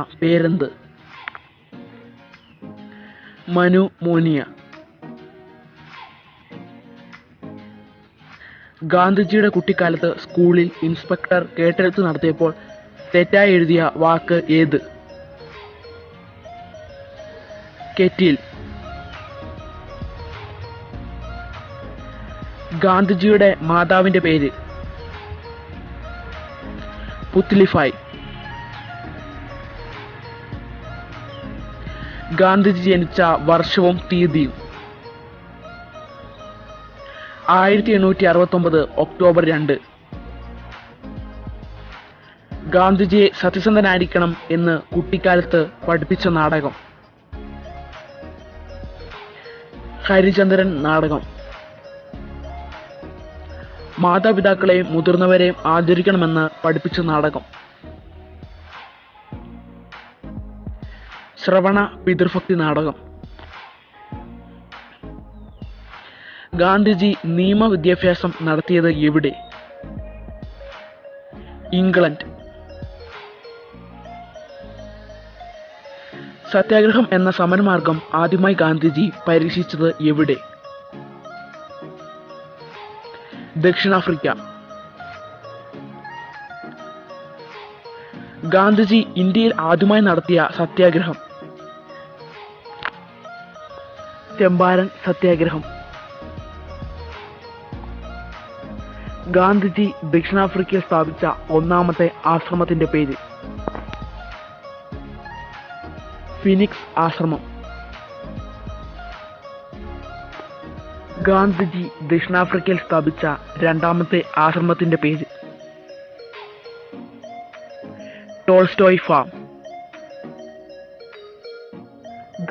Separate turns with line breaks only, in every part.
പേരെന്ത്? മനുമോനിയ. ഗാന്ധിജിയുടെ കുട്ടിക്കാലത്ത് സ്കൂളിൽ ഇൻസ്പെക്ടർ കേട്ടെഴുത്ത് നടത്തിയപ്പോൾ തെറ്റായി എഴുതിയ വാക്ക് ഏത്? കെറ്റിൽ. ഗാന്ധിജിയുടെ മാതാവിന്റെ പേര്? പുത്ലിഫായ്. ഗാന്ധിജി ജനിച്ച വർഷവും തീയതിയും? 1869 ഒക്ടോബർ 2. ഗാന്ധിജിയെ സത്യസന്ധനായിരിക്കണം എന്ന് കുട്ടിക്കാലത്ത് പഠിപ്പിച്ച നാടകം? ഹരിചന്ദ്രൻ നാടകം. മാതാപിതാക്കളെയും മുതിർന്നവരെയും ആദരിക്കണമെന്ന് പഠിപ്പിച്ച നാടകം? ശ്രവണ പിതൃഭക്തി നാടകം. ഗാന്ധിജി നിയമവിദ്യാഭ്യാസം നടത്തിയത് എവിടെ? ഇംഗ്ലണ്ട്. സത്യാഗ്രഹം എന്ന സമരമാർഗം ആദ്യമായി ഗാന്ധിജി പരീക്ഷിച്ചത് എവിടെ? ദക്ഷിണാഫ്രിക്ക. ഗാന്ധിജി ഇന്ത്യയിൽ ആദ്യമായി നടത്തിയ സത്യാഗ്രഹം? ചമ്പാരൻ സത്യാഗ്രഹം. ഗാന്ധിജി ദക്ഷിണാഫ്രിക്കയിൽ സ്ഥാപിച്ച ഒന്നാമത്തെ ആശ്രമത്തിന്റെ പേര്? ഫിനിക്സ് ആശ്രമം. ഗാന്ധിജി ദക്ഷിണാഫ്രിക്കയിൽ സ്ഥാപിച്ച രണ്ടാമത്തെ ആശ്രമത്തിന്റെ പേര്? Tolstoy farm.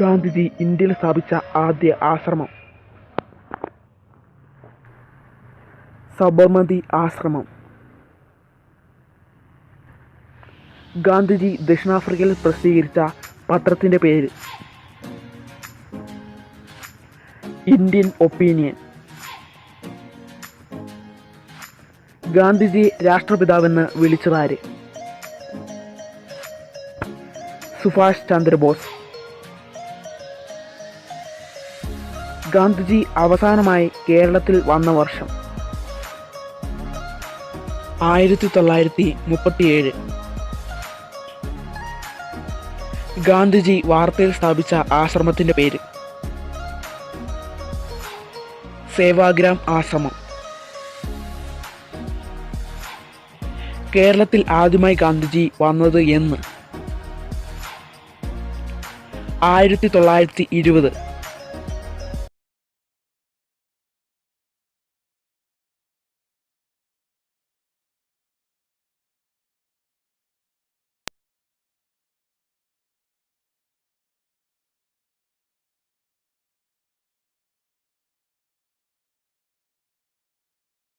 ഗാന്ധിജി ഇന്ത്യയിൽ സ്ഥാപിച്ച ആദ്യ ആശ്രമം? സബർമതി ആശ്രമം. ഗാന്ധിജി ദക്ഷിണാഫ്രിക്കയിൽ പ്രസിദ്ധീകരിച്ച പത്രത്തിന്റെ പേര്? Indian opinion. ഗാന്ധിജിയെ രാഷ്ട്രപിതാവെന്ന് വിളിച്ചതാര്? സുഭാഷ് ചന്ദ്രബോസ്. ഗാന്ധിജി അവസാനമായി കേരളത്തിൽ വന്ന വർഷം? 1937. ഗാന്ധിജി വാർത്തയിൽ സ്ഥാപിച്ച ആശ്രമത്തിന്റെ പേര്? സേവാഗ്രാം ആശ്രമം. കേരളത്തിൽ ആദ്യമായി ഗാന്ധിജി വന്നത് എന്ന്? 1920.